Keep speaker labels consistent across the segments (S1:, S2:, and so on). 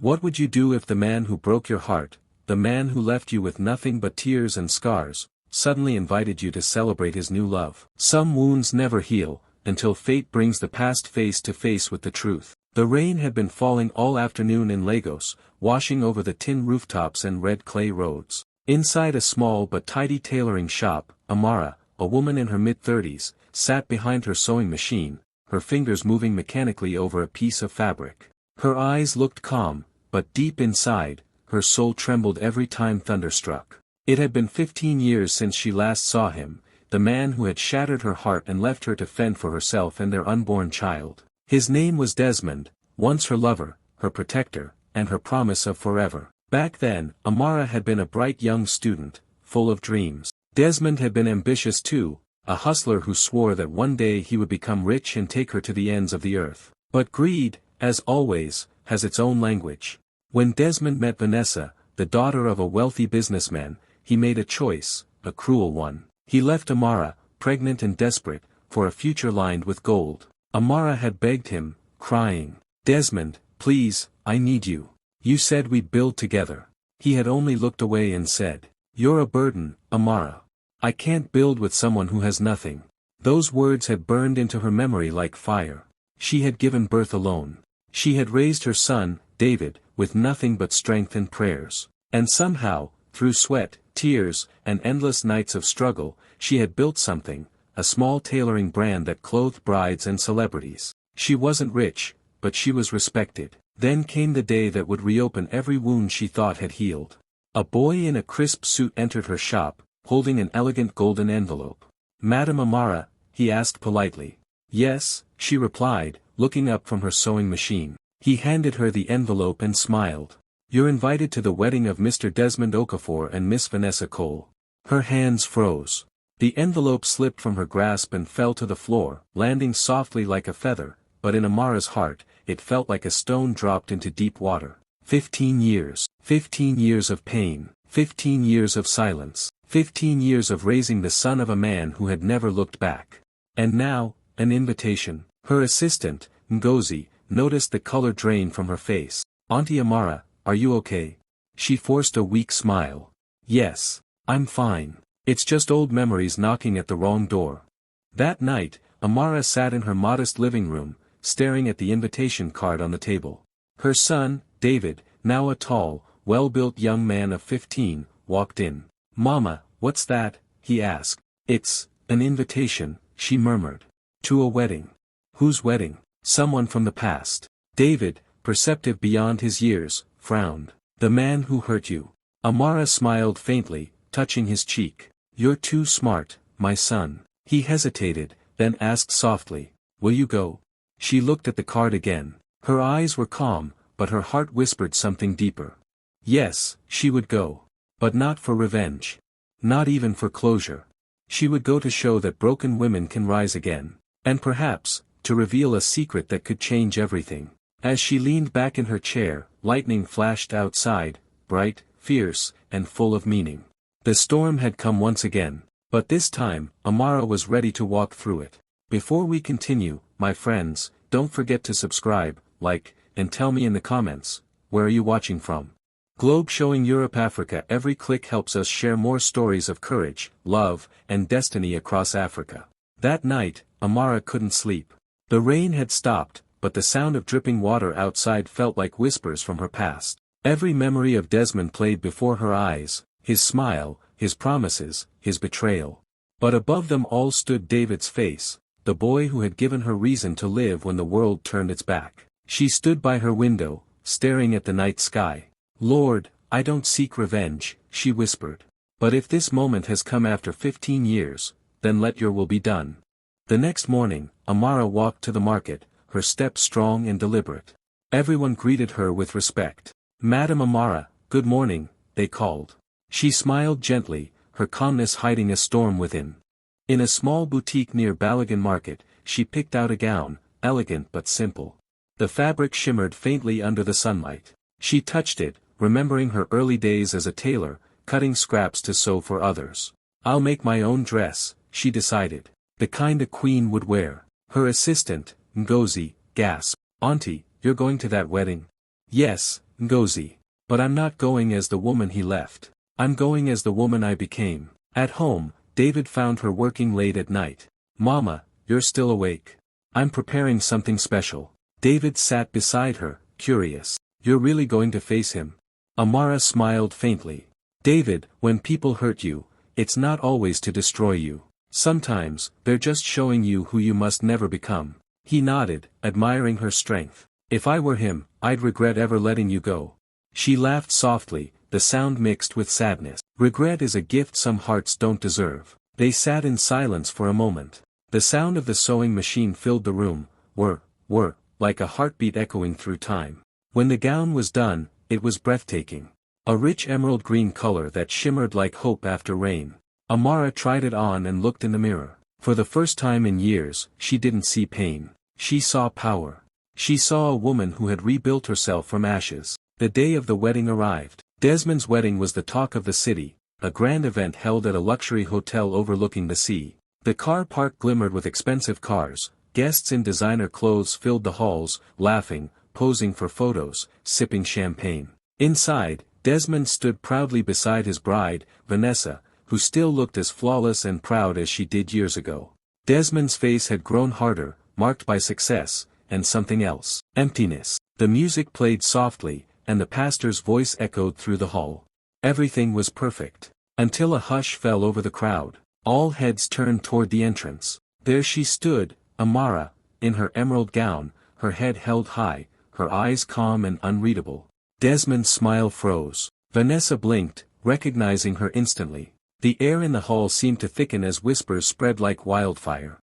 S1: What would you do if the man who broke your heart, the man who left you with nothing but tears and scars, suddenly invited you to celebrate his new love? Some wounds never heal, until fate brings the past face to face with the truth. The rain had been falling all afternoon in Lagos, washing over the tin rooftops and red clay roads. Inside a small but tidy tailoring shop, Amara, a woman in her mid-30s, sat behind her sewing machine, her fingers moving mechanically over a piece of fabric. Her eyes looked calm, but deep inside, her soul trembled every time thunder struck. It had been 15 years since she last saw him, the man who had shattered her heart and left her to fend for herself and their unborn child. His name was Desmond, once her lover, her protector, and her promise of forever. Back then, Amara had been a bright young student, full of dreams. Desmond had been ambitious too, a hustler who swore that one day he would become rich and take her to the ends of the earth. But greed, as always, has its own language. When Desmond met Vanessa, the daughter of a wealthy businessman, he made a choice, a cruel one. He left Amara, pregnant and desperate, for a future lined with gold. Amara had begged him, crying, "Desmond, please, I need you. You said we'd build together." He had only looked away and said, "You're a burden, Amara. I can't build with someone who has nothing." Those words had burned into her memory like fire. She had given birth alone. She had raised her son, David, with nothing but strength and prayers. And somehow, through sweat, tears, and endless nights of struggle, she had built something, a small tailoring brand that clothed brides and celebrities. She wasn't rich, but she was respected. Then came the day that would reopen every wound she thought had healed. A boy in a crisp suit entered her shop, holding an elegant golden envelope. "Madam Amara?" he asked politely. "Yes," she replied, looking up from her sewing machine. He handed her the envelope and smiled. "You're invited to the wedding of Mr. Desmond Okafor and Miss Vanessa Cole." Her hands froze. The envelope slipped from her grasp and fell to the floor, landing softly like a feather, but in Amara's heart, it felt like a stone dropped into deep water. 15 years. 15 years of pain. 15 years of silence. 15 years of raising the son of a man who had never looked back. And now, an invitation. Her assistant, Ngozi, noticed the color drain from her face. "Auntie Amara, are you okay?" She forced a weak smile. "Yes, I'm fine. It's just old memories knocking at the wrong door." That night, Amara sat in her modest living room, staring at the invitation card on the table. Her son, David, now a tall, well-built young man of 15, walked in. "Mama, what's that?" he asked. "It's an invitation," she murmured. "To a wedding." "Whose wedding?" "Someone from the past." David, perceptive beyond his years, frowned. "The man who hurt you." Amara smiled faintly, touching his cheek. "You're too smart, my son." He hesitated, then asked softly, "Will you go?" She looked at the card again. Her eyes were calm, but her heart whispered something deeper. Yes, she would go. But not for revenge. Not even for closure. She would go to show that broken women can rise again. And perhaps, to reveal a secret that could change everything. As she leaned back in her chair, lightning flashed outside, bright, fierce, and full of meaning. The storm had come once again. But this time, Amara was ready to walk through it. Before we continue, my friends, don't forget to subscribe, like, and tell me in the comments, where are you watching from? Globe showing Europe Africa. Every click helps us share more stories of courage, love, and destiny across Africa. That night, Amara couldn't sleep. The rain had stopped, but the sound of dripping water outside felt like whispers from her past. Every memory of Desmond played before her eyes, his smile, his promises, his betrayal. But above them all stood David's face, the boy who had given her reason to live when the world turned its back. She stood by her window, staring at the night sky. "Lord, I don't seek revenge," she whispered. "But if this moment has come after 15 years, then let your will be done." The next morning, Amara walked to the market, her step strong and deliberate. Everyone greeted her with respect. "Madam Amara, good morning," they called. She smiled gently, her calmness hiding a storm within. In a small boutique near Balagan Market, she picked out a gown, elegant but simple. The fabric shimmered faintly under the sunlight. She touched it, remembering her early days as a tailor, cutting scraps to sew for others. "I'll make my own dress," she decided. "The kind a queen would wear." Her assistant, Ngozi, gasped. "Auntie, you're going to that wedding?" "Yes, Ngozi. But I'm not going as the woman he left. I'm going as the woman I became. At home, David found her working late at night. Mama, you're still awake. I'm preparing something special. David sat beside her, curious. You're really going to face him? Amara smiled faintly. David, when people hurt you, it's not always to destroy you. Sometimes, they're just showing you who you must never become. He nodded, admiring her strength. If I were him, I'd regret ever letting you go. She laughed softly, the sound mixed with sadness. Regret is a gift some hearts don't deserve. They sat in silence for a moment. The sound of the sewing machine filled the room, whir, like a heartbeat echoing through time. When the gown was done, it was breathtaking. A rich emerald green color that shimmered like hope after rain. Amara tried it on and looked in the mirror. For the first time in years, she didn't see pain. She saw power. She saw a woman who had rebuilt herself from ashes. The day of the wedding arrived. Desmond's wedding was the talk of the city, a grand event held at a luxury hotel overlooking the sea. The car park glimmered with expensive cars, guests in designer clothes filled the halls, laughing, posing for photos, sipping champagne. Inside, Desmond stood proudly beside his bride, Vanessa, who still looked as flawless and proud as she did years ago. Desmond's face had grown harder, marked by success, and something else. Emptiness. The music played softly, and the pastor's voice echoed through the hall. Everything was perfect. Until a hush fell over the crowd. All heads turned toward the entrance. There she stood, Amara, in her emerald gown, her head held high, her eyes calm and unreadable. Desmond's smile froze. Vanessa blinked, recognizing her instantly. The air in the hall seemed to thicken as whispers spread like wildfire.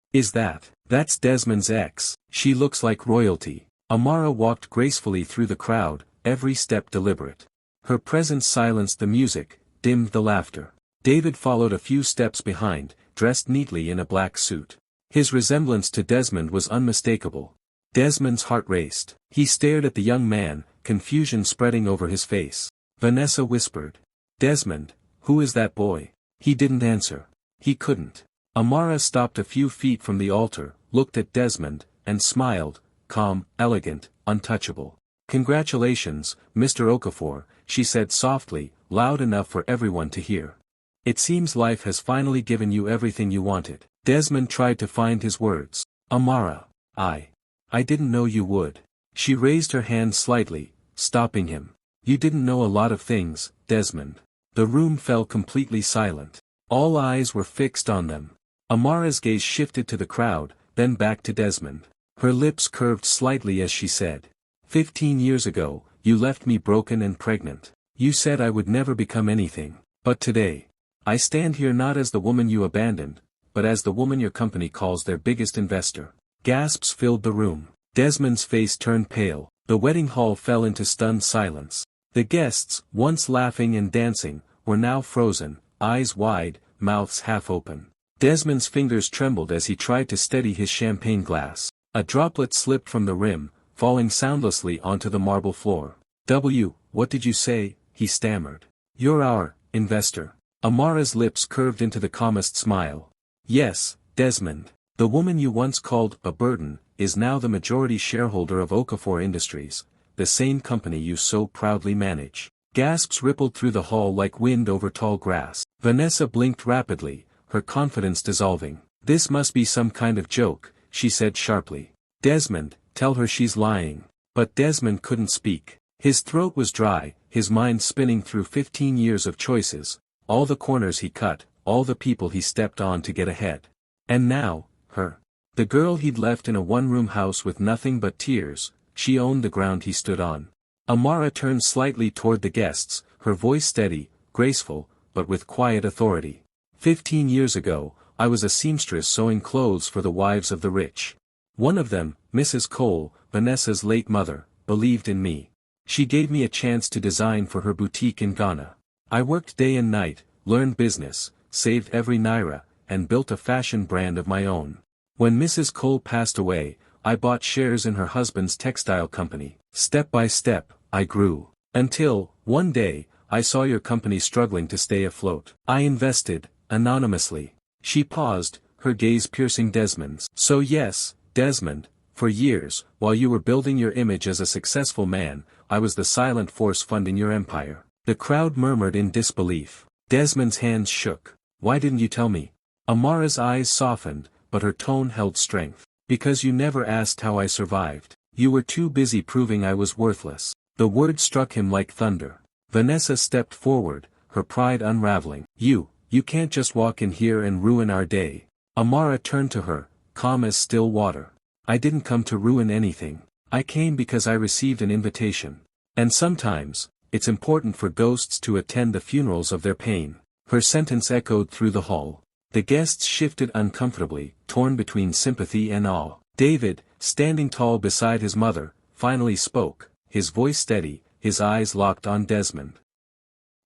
S1: That's Desmond's ex. She looks like royalty. Amara walked gracefully through the crowd, every step deliberate. Her presence silenced the music, dimmed the laughter. David followed a few steps behind, dressed neatly in a black suit. His resemblance to Desmond was unmistakable. Desmond's heart raced. He stared at the young man, confusion spreading over his face. Vanessa whispered. Desmond, who is that boy? He didn't answer. He couldn't. Amara stopped a few feet from the altar, looked at Desmond, and smiled, calm, elegant, untouchable. Congratulations, Mr. Okafor, she said softly, loud enough for everyone to hear. It seems life has finally given you everything you wanted. Desmond tried to find his words. Amara, I didn't know you would. She raised her hand slightly, stopping him. You didn't know a lot of things, Desmond. The room fell completely silent. All eyes were fixed on them. Amara's gaze shifted to the crowd, then back to Desmond. Her lips curved slightly as she said. 15 years ago, you left me broken and pregnant. You said I would never become anything. But today, I stand here not as the woman you abandoned, but as the woman your company calls their biggest investor. Gasps filled the room. Desmond's face turned pale. The wedding hall fell into stunned silence. The guests, once laughing and dancing, were now frozen, eyes wide, mouths half open. Desmond's fingers trembled as he tried to steady his champagne glass. A droplet slipped from the rim, falling soundlessly onto the marble floor. What did you say? He stammered. You're our investor. Amara's lips curved into the calmest smile. Yes, Desmond. The woman you once called a burden, is now the majority shareholder of Okafor Industries, the same company you so proudly manage. Gasps rippled through the hall like wind over tall grass. Vanessa blinked rapidly, her confidence dissolving. This must be some kind of joke, she said sharply. Desmond, tell her she's lying. But Desmond couldn't speak. His throat was dry, his mind spinning through 15 years of choices, all the corners he cut, all the people he stepped on to get ahead. And now, her. The girl he'd left in a one-room house with nothing but tears, she owned the ground he stood on. Amara turned slightly toward the guests, her voice steady, graceful, but with quiet authority. 15 years ago, I was a seamstress sewing clothes for the wives of the rich. One of them, Mrs. Cole, Vanessa's late mother, believed in me. She gave me a chance to design for her boutique in Ghana. I worked day and night, learned business, saved every naira, and built a fashion brand of my own. When Mrs. Cole passed away, I bought shares in her husband's textile company. Step by step, I grew. Until, one day, I saw your company struggling to stay afloat. I invested, anonymously. She paused, her gaze piercing Desmond's. So yes, Desmond, for years, while you were building your image as a successful man, I was the silent force funding your empire. The crowd murmured in disbelief. Desmond's hands shook. Why didn't you tell me? Amara's eyes softened, but her tone held strength. Because you never asked how I survived. You were too busy proving I was worthless. The word struck him like thunder. Vanessa stepped forward, her pride unraveling. You can't just walk in here and ruin our day. Amara turned to her, calm as still water. I didn't come to ruin anything. I came because I received an invitation. And sometimes, it's important for ghosts to attend the funerals of their pain. Her sentence echoed through the hall. The guests shifted uncomfortably, torn between sympathy and awe. David, standing tall beside his mother, finally spoke, his voice steady, his eyes locked on Desmond.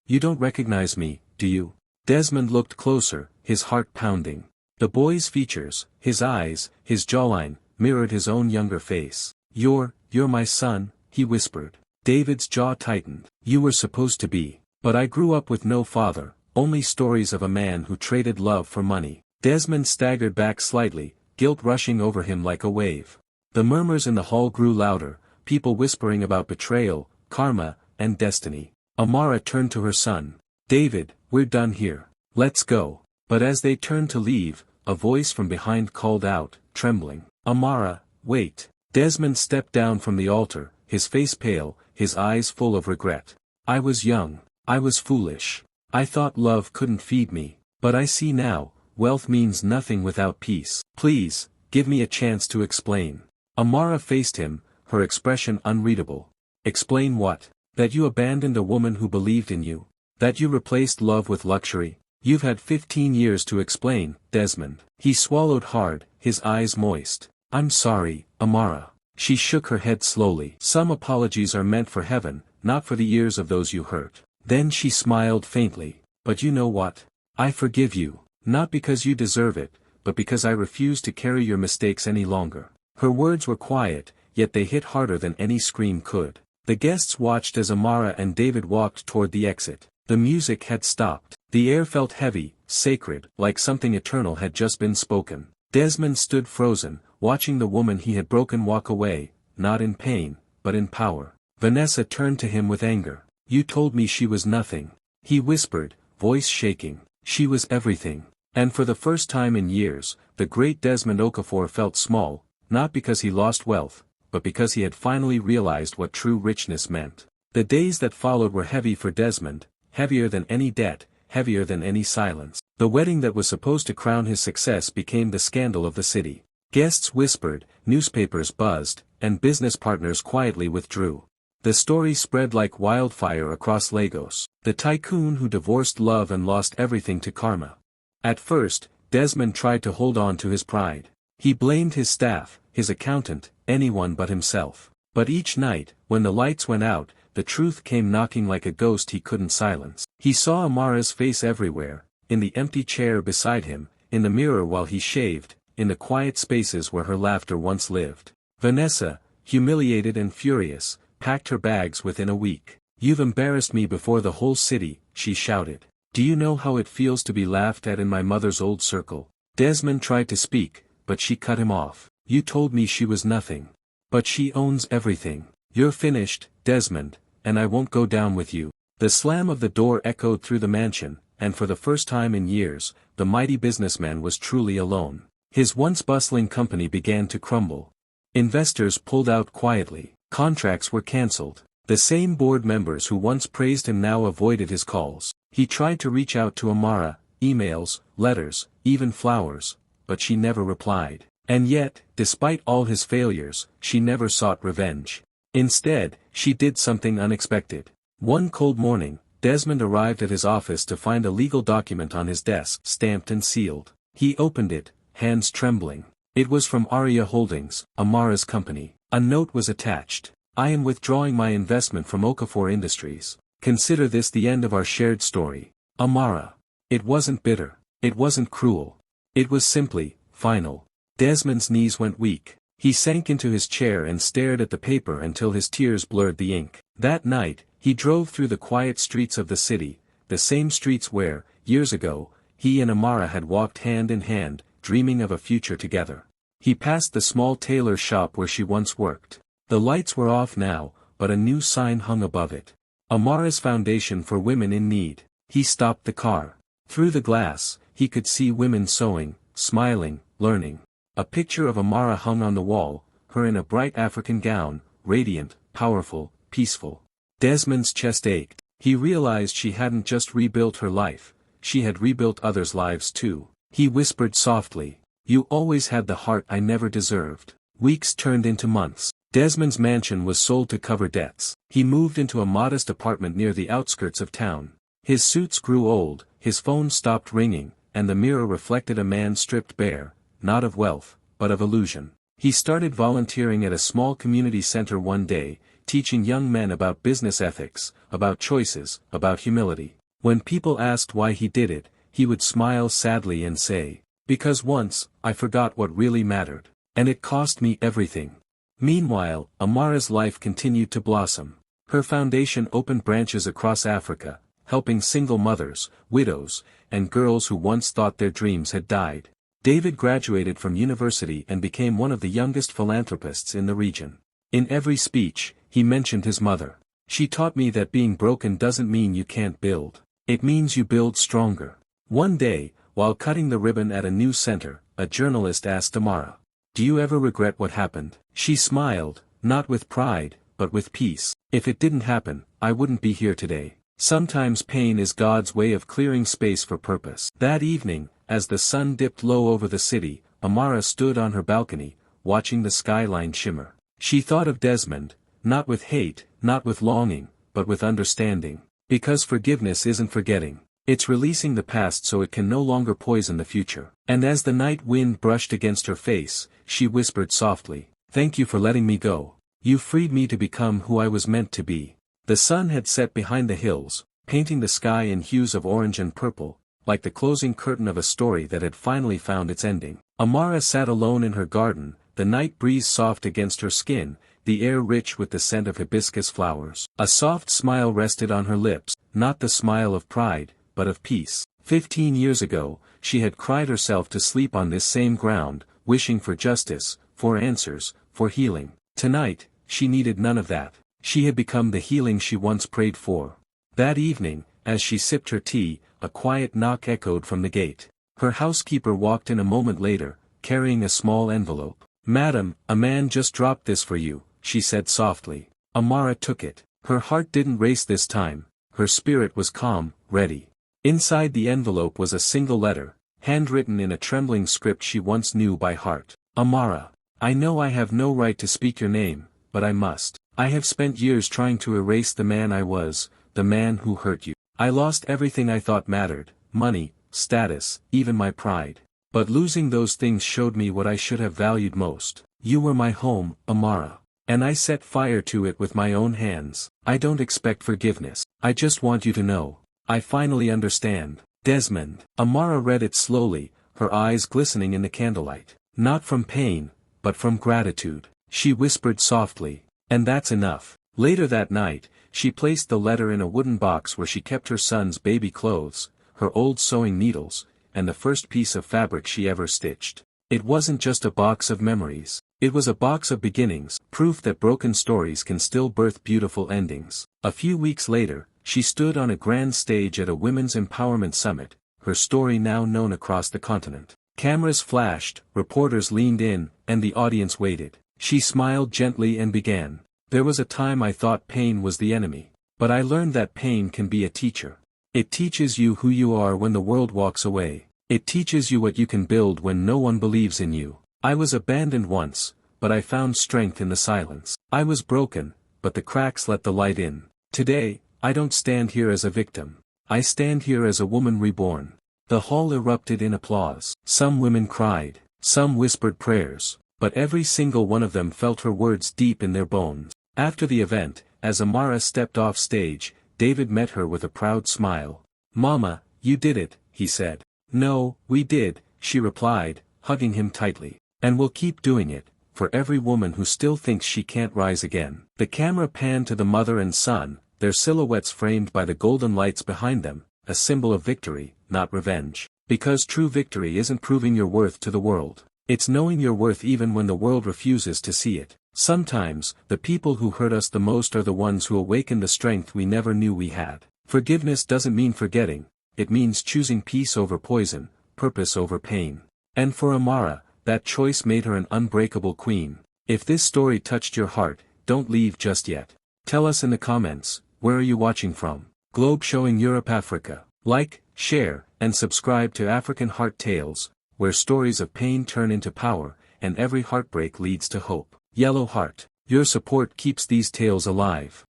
S1: You don't recognize me, do you? Desmond looked closer, his heart pounding. The boy's features, his eyes, his jawline, mirrored his own younger face. You're my son, he whispered. David's jaw tightened. You were supposed to be. But I grew up with no father, only stories of a man who traded love for money. Desmond staggered back slightly, guilt rushing over him like a wave. The murmurs in the hall grew louder, people whispering about betrayal, karma, and destiny. Amara turned to her son. David, we're done here. Let's go. But as they turned to leave, a voice from behind called out, trembling. Amara, wait. Desmond stepped down from the altar, his face pale, his eyes full of regret. I was young. I was foolish. I thought love couldn't feed me. But I see now, wealth means nothing without peace. Please, give me a chance to explain. Amara faced him, her expression unreadable. Explain what? That you abandoned a woman who believed in you. That you replaced love with luxury. You've had 15 years to explain, Desmond. He swallowed hard, his eyes moist. I'm sorry, Amara. She shook her head slowly. Some apologies are meant for heaven, not for the ears of those you hurt. Then she smiled faintly. But you know what? I forgive you, not because you deserve it, but because I refuse to carry your mistakes any longer. Her words were quiet, yet they hit harder than any scream could. The guests watched as Amara and David walked toward the exit. The music had stopped. The air felt heavy, sacred, like something eternal had just been spoken. Desmond stood frozen, watching the woman he had broken walk away, not in pain, but in power. Vanessa turned to him with anger. You told me she was nothing. He whispered, voice shaking. She was everything. And for the first time in years, the great Desmond Okafor felt small, not because he lost wealth, but because he had finally realized what true richness meant. The days that followed were heavy for Desmond, heavier than any debt, heavier than any silence. The wedding that was supposed to crown his success became the scandal of the city. Guests whispered, newspapers buzzed, and business partners quietly withdrew. The story spread like wildfire across Lagos. The tycoon who divorced love and lost everything to karma. At first, Desmond tried to hold on to his pride. He blamed his staff, his accountant, anyone but himself. But each night, when the lights went out, the truth came knocking like a ghost he couldn't silence. He saw Amara's face everywhere, in the empty chair beside him, in the mirror while he shaved, in the quiet spaces where her laughter once lived. Vanessa, humiliated and furious, packed her bags within a week. You've embarrassed me before the whole city, she shouted. Do you know how it feels to be laughed at in my mother's old circle? Desmond tried to speak, but she cut him off. You told me she was nothing. But she owns everything. You're finished, Desmond, and I won't go down with you. The slam of the door echoed through the mansion, and for the first time in years, the mighty businessman was truly alone. His once bustling company began to crumble. Investors pulled out quietly. Contracts were cancelled. The same board members who once praised him now avoided his calls. He tried to reach out to Amara, emails, letters, even flowers, but she never replied. And yet, despite all his failures, she never sought revenge. Instead, she did something unexpected. One cold morning, Desmond arrived at his office to find a legal document on his desk, stamped and sealed. He opened it, hands trembling. It was from Arya Holdings, Amara's company. A note was attached. I am withdrawing my investment from Okafor Industries. Consider this the end of our shared story. Amara. It wasn't bitter. It wasn't cruel. It was simply, final. Desmond's knees went weak. He sank into his chair and stared at the paper until his tears blurred the ink. That night, he drove through the quiet streets of the city, the same streets where, years ago, he and Amara had walked hand in hand, dreaming of a future together. He passed the small tailor shop where she once worked. The lights were off now, but a new sign hung above it. Amara's Foundation for Women in Need. He stopped the car. Through the glass, he could see women sewing, smiling, learning. A picture of Amara hung on the wall, her in a bright African gown, radiant, powerful, peaceful. Desmond's chest ached. He realized she hadn't just rebuilt her life, she had rebuilt others' lives too. He whispered softly, "You always had the heart I never deserved." Weeks turned into months. Desmond's mansion was sold to cover debts. He moved into a modest apartment near the outskirts of town. His suits grew old, his phone stopped ringing, and the mirror reflected a man stripped bare, not of wealth, but of illusion. He started volunteering at a small community center one day, teaching young men about business ethics, about choices, about humility. When people asked why he did it, he would smile sadly and say, "Because once, I forgot what really mattered. And it cost me everything." Meanwhile, Amara's life continued to blossom. Her foundation opened branches across Africa, helping single mothers, widows, and girls who once thought their dreams had died. David graduated from university and became one of the youngest philanthropists in the region. In every speech, he mentioned his mother. "She taught me that being broken doesn't mean you can't build. It means you build stronger." One day, while cutting the ribbon at a new center, a journalist asked Amara, "Do you ever regret what happened?" She smiled, not with pride, but with peace. "If it didn't happen, I wouldn't be here today." Sometimes pain is God's way of clearing space for purpose. That evening, as the sun dipped low over the city, Amara stood on her balcony, watching the skyline shimmer. She thought of Desmond, not with hate, not with longing, but with understanding. Because forgiveness isn't forgetting. It's releasing the past so it can no longer poison the future. And as the night wind brushed against her face, she whispered softly, "Thank you for letting me go. You freed me to become who I was meant to be." The sun had set behind the hills, painting the sky in hues of orange and purple, like the closing curtain of a story that had finally found its ending. Amara sat alone in her garden, the night breeze soft against her skin, the air rich with the scent of hibiscus flowers. A soft smile rested on her lips, not the smile of pride, but of peace. 15 years ago, she had cried herself to sleep on this same ground, wishing for justice, for answers, for healing. Tonight, she needed none of that. She had become the healing she once prayed for. That evening, as she sipped her tea, a quiet knock echoed from the gate. Her housekeeper walked in a moment later, carrying a small envelope. "Madam, a man just dropped this for you," she said softly. Amara took it. Her heart didn't race this time, her spirit was calm, ready. Inside the envelope was a single letter, handwritten in a trembling script she once knew by heart. "Amara, I know I have no right to speak your name, but I must. I have spent years trying to erase the man I was, the man who hurt you. I lost everything I thought mattered, money, status, even my pride. But losing those things showed me what I should have valued most. You were my home, Amara. And I set fire to it with my own hands. I don't expect forgiveness. I just want you to know. I finally understand. Desmond." Amara read it slowly, her eyes glistening in the candlelight. Not from pain, but from gratitude. She whispered softly, "And that's enough." Later that night, she placed the letter in a wooden box where she kept her son's baby clothes, her old sewing needles, and the first piece of fabric she ever stitched. It wasn't just a box of memories. It was a box of beginnings, proof that broken stories can still birth beautiful endings. A few weeks later, she stood on a grand stage at a women's empowerment summit, her story now known across the continent. Cameras flashed, reporters leaned in, and the audience waited. She smiled gently and began. "There was a time I thought pain was the enemy. But I learned that pain can be a teacher. It teaches you who you are when the world walks away. It teaches you what you can build when no one believes in you. I was abandoned once, but I found strength in the silence. I was broken, but the cracks let the light in. Today, I don't stand here as a victim. I stand here as a woman reborn." The hall erupted in applause. Some women cried, some whispered prayers, but every single one of them felt her words deep in their bones. After the event, as Amara stepped off stage, David met her with a proud smile. "Mama, you did it," he said. "No, we did," she replied, hugging him tightly. "And we'll keep doing it, for every woman who still thinks she can't rise again." The camera panned to the mother and son, their silhouettes framed by the golden lights behind them, a symbol of victory, not revenge. Because true victory isn't proving your worth to the world. It's knowing your worth even when the world refuses to see it. Sometimes, the people who hurt us the most are the ones who awaken the strength we never knew we had. Forgiveness doesn't mean forgetting, it means choosing peace over poison, purpose over pain. And for Amara, that choice made her an unbreakable queen. If this story touched your heart, don't leave just yet. Tell us in the comments, where are you watching from? Globe showing Europe, Africa. Like, share, and subscribe to African Heart Tales, where stories of pain turn into power, and every heartbreak leads to hope. Yellow Heart. Your support keeps these tales alive.